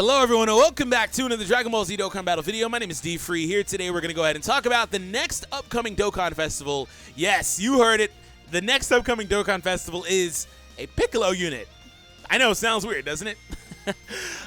Hello everyone and welcome back to another Dragon Ball Z Dokkan Battle video. My name is DFree. Here today we're going to go ahead and talk about the next upcoming Dokkan Festival. Yes, you heard it. The next upcoming Dokkan Festival is a Piccolo unit. I know, sounds weird, doesn't it?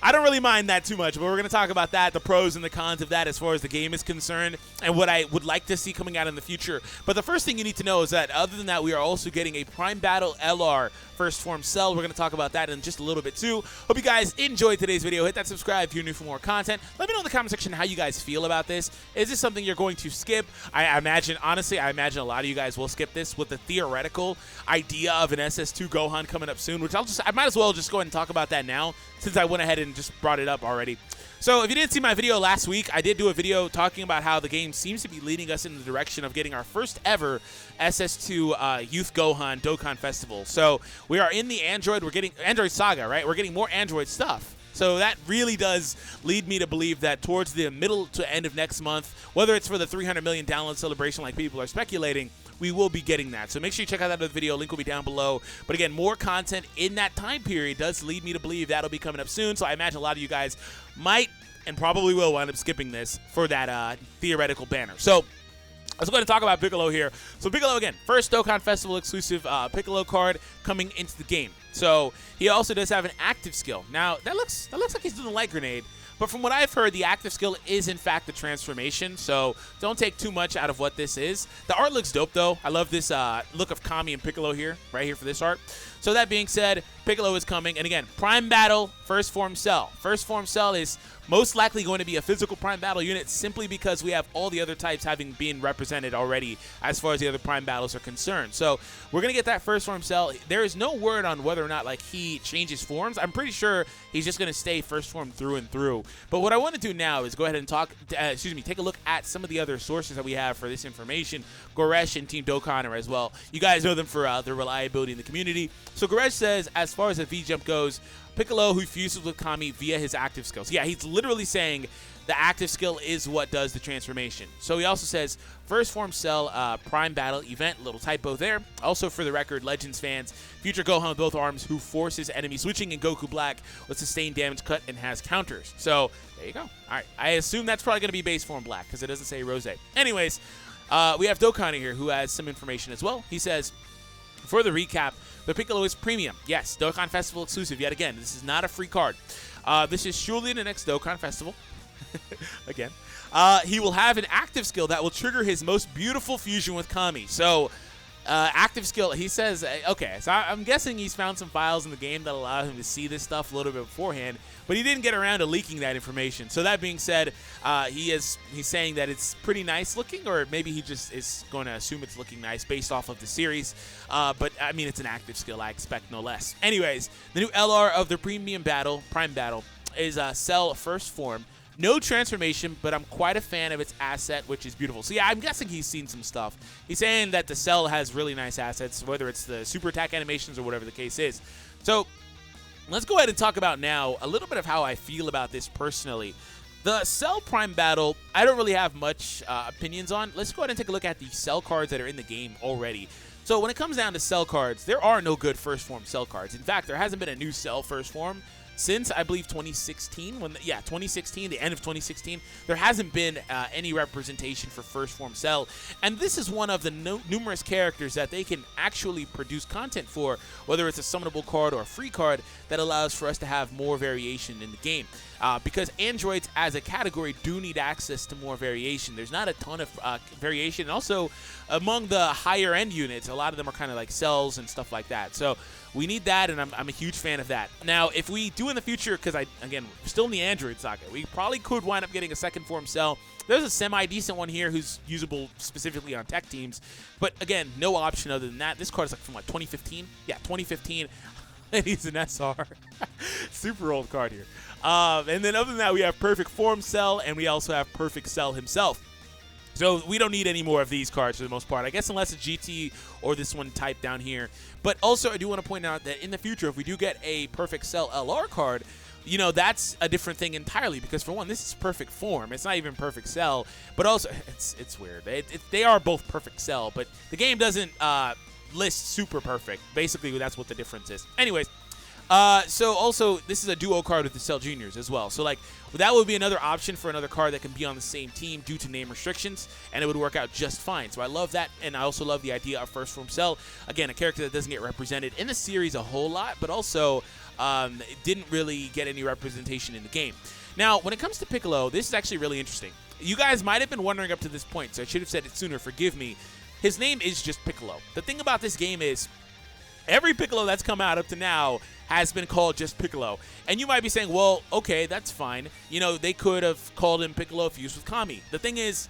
I don't really mind that too much, but we're going to talk about that, the pros and the cons of that as far as the game is concerned, and what I would like to see coming out in the future. But the first thing you need to know is that other than that, we are also getting a Prime Battle LR First Form Cell. We're going to talk about that in just a little bit too. Hope you guys enjoyed today's video. Hit that subscribe if you're new for more content. Let me know in the comment section how you guys feel about this. Is this something you're going to skip? I imagine a lot of you guys will skip this with the theoretical idea of an SS2 Gohan coming up soon, which I might as well just go ahead and talk about that now since I went ahead and just brought it up already. So if you didn't see my video last week, I did do a video talking about how the game seems to be leading us in the direction of getting our first ever SS2 Youth Gohan Dokkan Festival. So we are in the Android, we're getting Android Saga, right? We're getting more Android stuff. So that really does lead me to believe that towards the middle to end of next month, whether it's for the 300 million download celebration like people are speculating, we will be getting that. So make sure you check out that other video. Link will be down below. But again, more content in that time period does lead me to believe that'll be coming up soon. So I imagine a lot of you guys might and probably will wind up skipping this for that theoretical banner. So let's go ahead and talk about Piccolo here. So Piccolo, again, first Dokkan Festival exclusive Piccolo card coming into the game. So he also does have an active skill. Now, that looks like he's doing the light grenade. But from what I've heard, the active skill is, in fact, the transformation. So don't take too much out of what this is. The art looks dope, though. I love this look of Kami and Piccolo here, right here for this art. So that being said, Piccolo is coming. And again, Prime Battle, First Form Cell. First Form Cell is most likely going to be a physical Prime Battle unit simply because we have all the other types having been represented already as far as the other Prime Battles are concerned. So we're going to get that First Form Cell. There is no word on whether or not like he changes forms. I'm pretty sure he's just going to stay First Form through and through. But what I want to do now is go ahead and take a look at some of the other sources that we have for this information. Goresh and Team Dokkan are as well. You guys know them for their reliability in the community. So Goresh says, as far as the V-Jump goes, Piccolo who fuses with Kami via his active skills. Yeah, he's literally saying the active skill is what does the transformation. So he also says, First Form Cell Prime Battle event, little typo there. Also for the record, Legends fans, future Gohan with both arms who forces enemy switching in Goku Black with sustained damage cut and has counters. So there you go. All right, I assume that's probably going to be base form Black because it doesn't say Rose. Anyways, we have Dokkan here who has some information as well. He says, for the recap, the Piccolo is premium. Yes, Dokkan Festival exclusive. Yet again, this is not a free card. This is surely the next Dokkan Festival. Again. He will have an active skill that will trigger his most beautiful fusion with Kami. So, active skill, he says, okay, so I'm guessing he's found some files in the game that allow him to see this stuff a little bit beforehand, but he didn't get around to leaking that information. So that being said, he's saying that it's pretty nice looking, or maybe he just is going to assume it's looking nice based off of the series. But I mean, it's an active skill, I expect no less. Anyways, the new LR of the Prime Battle, is Cell First Form. No transformation, but I'm quite a fan of its asset, which is beautiful. So yeah, I'm guessing he's seen some stuff. He's saying that the Cell has really nice assets, whether it's the super attack animations or whatever the case is. So let's go ahead and talk about now a little bit of how I feel about this personally. The Cell Prime Battle, I don't really have much opinions on. Let's go ahead and take a look at the Cell cards that are in the game already. So when it comes down to Cell cards, there are no good First Form Cell cards. In fact, there hasn't been a new Cell First Form since, I believe, 2016. 2016, the end of 2016, there hasn't been any representation for First Form Cell. And this is one of the numerous characters that they can actually produce content for, whether it's a summonable card or a free card, that allows for us to have more variation in the game. Because androids as a category do need access to more variation. There's not a ton of variation. And also, among the higher end units, a lot of them are kind of like cells and stuff like that. So we need that, and I'm a huge fan of that. Now, if we do in the future, because again, we're still in the Android saga, we probably could wind up getting a second form Cell. There's a semi-decent one here who's usable specifically on tech teams. But again, no option other than that. This card is like from, 2015? Yeah, 2015. And he's an SR. Super old card here. And then other than that, we have Perfect Form Cell, and we also have Perfect Cell himself. So we don't need any more of these cards for the most part. I guess unless it's GT or this one type down here. But also, I do want to point out that in the future, if we do get a Perfect Cell LR card, you know, that's a different thing entirely. Because for one, this is Perfect Form. It's not even Perfect Cell. But also, it's weird. They are both Perfect Cell. But the game doesn't list Super Perfect. Basically, that's what the difference is. Anyways, So also, this is a duo card with the Cell Juniors as well. So like that would be another option for another card that can be on the same team due to name restrictions, and it would work out just fine. So I love that, and I also love the idea of First Form Cell. Again, a character that doesn't get represented in the series a whole lot, but also didn't really get any representation in the game. Now, when it comes to Piccolo, this is actually really interesting. You guys might have been wondering up to this point, so I should have said it sooner. Forgive me. His name is just Piccolo. The thing about this game is every Piccolo that's come out up to now has been called just Piccolo. And you might be saying, well, okay, that's fine. You know, they could have called him Piccolo fused with Kami. The thing is,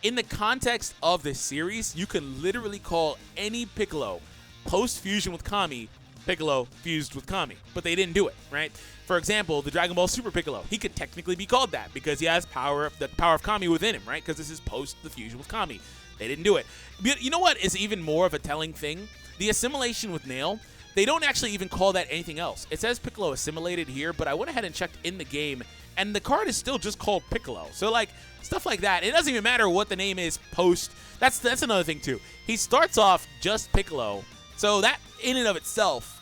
in the context of this series, you can literally call any Piccolo post-fusion with Kami Piccolo fused with Kami. But they didn't do it, right? For example, the Dragon Ball Super Piccolo, he could technically be called that because he has the power of Kami within him, right? Because this is post the fusion with Kami. They didn't do it. But you know what is even more of a telling thing? The assimilation with Nail, they don't actually even call that anything else. It says Piccolo assimilated here, but I went ahead and checked in the game, and the card is still just called Piccolo. So, like, stuff like that. It doesn't even matter what the name is post. That's another thing, too. He starts off just Piccolo, so that in and of itself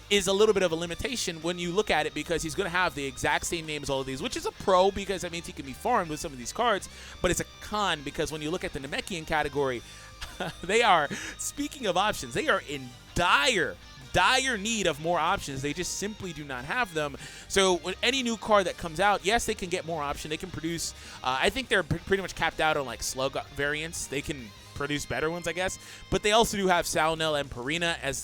is a little bit of a limitation when you look at it, because he's going to have the exact same name as all of these, which is a pro because that means he can be farmed with some of these cards, but it's a con because when you look at the Namekian category, they are, speaking of options, they are in dire need of more options. They just simply do not have them. So with any new card that comes out, yes, they can get more option. They can produce, I think they're pretty much capped out on like slug variants. They can produce better ones, I guess, but they also do have Salnel and Purina as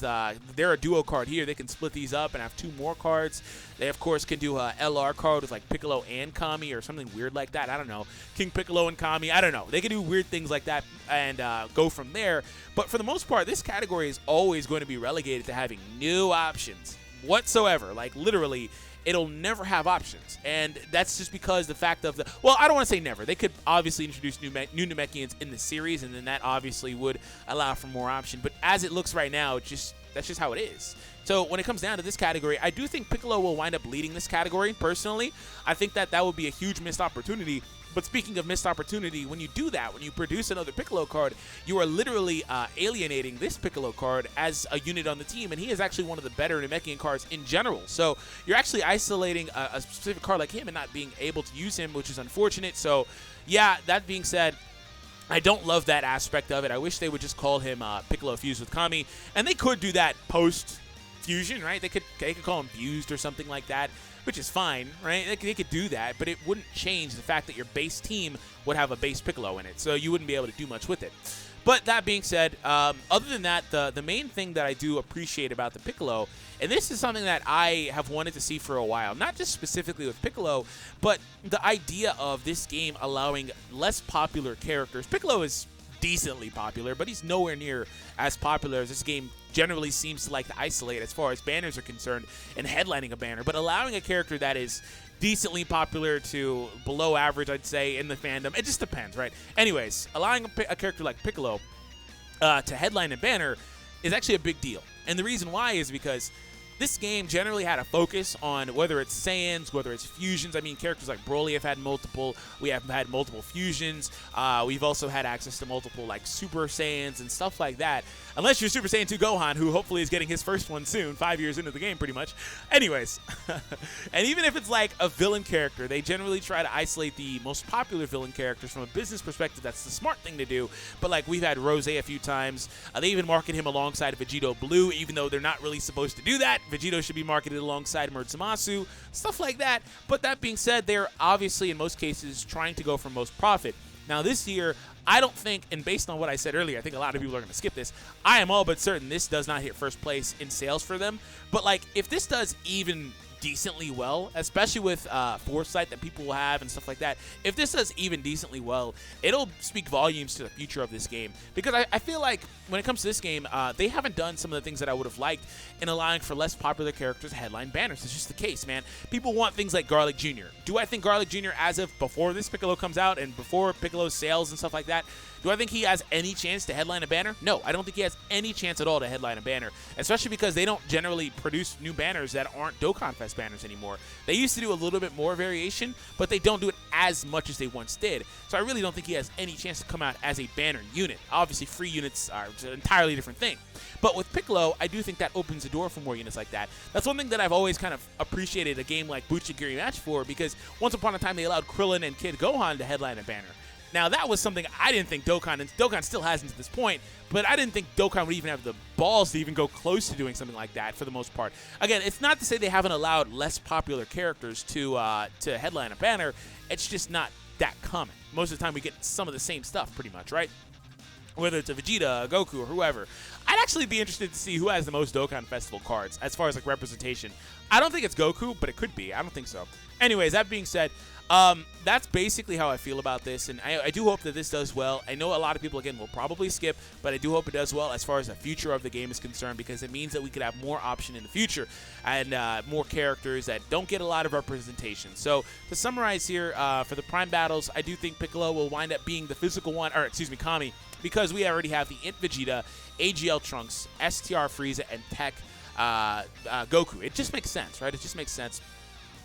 they're a duo card here. They can split these up and have two more cards. They of course can do a LR card with like Piccolo and Kami or something weird like that. I don't know, King Piccolo and Kami. I don't know. They can do weird things like that and go from there. But for the most part, this category is always going to be relegated to having new options whatsoever. Like literally, it'll never have options, and that's just because the fact of the, well, I don't want to say never. They could obviously introduce new Namekians in the series, and then that obviously would allow for more option. But as it looks right now, that's just how it is. So when it comes down to this category, I do think Piccolo will wind up leading this category. Personally, I think that would be a huge missed opportunity. But speaking of missed opportunity, when you do that, when you produce another Piccolo card, you are literally alienating this Piccolo card as a unit on the team, and he is actually one of the better Namekian cards in general. So you're actually isolating a specific card like him and not being able to use him, which is unfortunate. So yeah, that being said, I don't love that aspect of it. I wish they would just call him Piccolo fused with Kami, and they could do that post-fusion, right? They could call him fused or something like that, which is fine, right? They could do that, but it wouldn't change the fact that your base team would have a base Piccolo in it, so you wouldn't be able to do much with it. But that being said, other than that, the main thing that I do appreciate about the Piccolo, and this is something that I have wanted to see for a while, not just specifically with Piccolo, but the idea of this game allowing less popular characters. Piccolo is decently popular, but he's nowhere near as popular as this game generally seems to like to isolate as far as banners are concerned and headlining a banner. But allowing a character that is decently popular to below average, I'd say, in the fandom, it just depends, right? Anyways, allowing a character like Piccolo to headline a banner is actually a big deal. And the reason why is because this game generally had a focus on whether it's Saiyans, whether it's fusions. I mean, characters like Broly have had multiple. We have had multiple fusions. We've also had access to multiple like Super Saiyans and stuff like that. Unless you're Super Saiyan 2 Gohan, who hopefully is getting his first one soon, 5 years into the game pretty much. Anyways, and even if it's like a villain character, they generally try to isolate the most popular villain characters from a business perspective. That's the smart thing to do. But like we've had Rose a few times. They even market him alongside Vegito Blue, even though they're not really supposed to do that. Vegito should be marketed alongside Murtsumasu, stuff like that. But that being said, they're obviously in most cases trying to go for most profit. Now this year, I don't think, and based on what I said earlier, I think a lot of people are going to skip this. I am all but certain this does not hit first place in sales for them. But like, if this does even decently well, especially with foresight that people will have and stuff like that, if this does even decently well, it'll speak volumes to the future of this game. Because I feel like when it comes to this game, they haven't done some of the things that I would have liked in allowing for less popular characters to headline banners. It's just the case, man. People want things like Garlic Jr. Do I think Garlic Jr., as of before this Piccolo comes out and before Piccolo's sales and stuff like that, do I think he has any chance to headline a banner? No, I don't think he has any chance at all to headline a banner, especially because they don't generally produce new banners that aren't DokkanFest banners anymore. They used to do a little bit more variation, but they don't do it as much as they once did. So I really don't think he has any chance to come out as a banner unit. Obviously, free units are an entirely different thing. But with Piccolo, I do think that opens the door for more units like that. That's one thing that I've always kind of appreciated a game like Buchigiri Match for, because once upon a time they allowed Krillin and Kid Gohan to headline a banner. Now, that was something I didn't think Dokkan, and Dokkan still hasn't to this point, but I didn't think Dokkan would even have the balls to even go close to doing something like that for the most part. Again, it's not to say they haven't allowed less popular characters to headline a banner. It's just not that common. Most of the time we get some of the same stuff pretty much, right? Whether it's a Vegeta, a Goku, or whoever. I'd actually be interested to see who has the most Dokkan Festival cards as far as like representation. I don't think it's Goku, but it could be. I don't think so. Anyways, that being said, that's basically how I feel about this, and I do hope that this does well. I know a lot of people, again, will probably skip, but I do hope it does well as far as the future of the game is concerned, because it means that we could have more option in the future and more characters that don't get a lot of representation. So to summarize here, for the Prime Battles, I do think Piccolo will wind up being the physical one, or excuse me, Kami, because we already have the Int Vegeta, AGL Trunks, STR Frieza, and Tech Goku. It just makes sense, right? It just makes sense.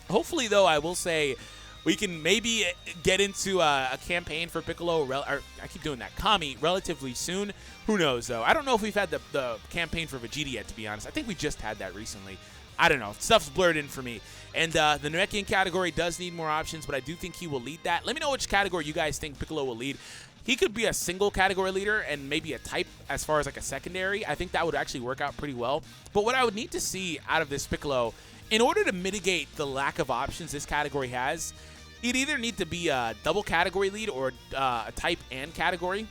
Hopefully, though, I will say we can maybe get into a campaign for Piccolo, or I keep doing that, Kami, relatively soon. Who knows, though? I don't know if we've had the campaign for Vegeta yet, to be honest. I think we just had that recently. I don't know. Stuff's blurred in for me. And the Namekian category does need more options, but I do think he will lead that. Let me know which category you guys think Piccolo will lead. He could be a single category leader and maybe a type as far as like a secondary. I think that would actually work out pretty well. But what I would need to see out of this Piccolo, in order to mitigate the lack of options this category has, he'd either need to be a double category lead or a type and category.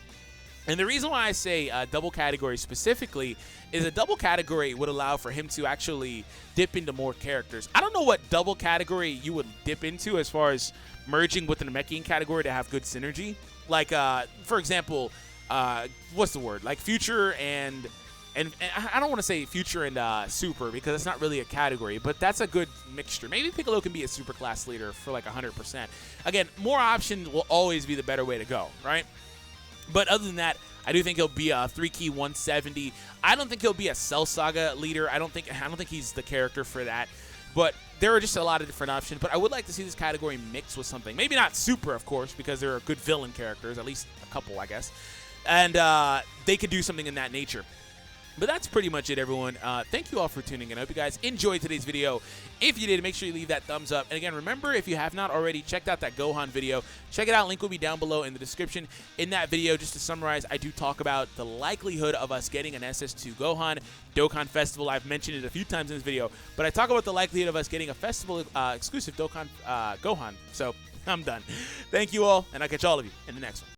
And the reason why I say double category specifically is a double category would allow for him to actually dip into more characters. I don't know what double category you would dip into as far as merging with the Namekian category to have good synergy. Like, for example, what's the word? Like Future and I don't want to say Future and Super, because it's not really a category, but that's a good mixture. Maybe Piccolo can be a super class leader for like 100%. Again, more option will always be the better way to go, right? But other than that, I do think he'll be a 3-key 170. I don't think he'll be a Cell Saga leader. I don't think he's the character for that. But there are just a lot of different options. But I would like to see this category mix with something. Maybe not Super, of course, because there are good villain characters, at least a couple, I guess. And they could do something in that nature. But that's pretty much it, everyone. Thank you all for tuning in. I hope you guys enjoyed today's video. If you did, make sure you leave that thumbs up. And again, remember, if you have not already checked out that Gohan video, check it out. Link will be down below in the description. In that video, just to summarize, I do talk about the likelihood of us getting an SS2 Gohan Dokkan Festival. I've mentioned it a few times in this video, but I talk about the likelihood of us getting a festival exclusive Dokkan Gohan. So I'm done. Thank you all, and I'll catch all of you in the next one.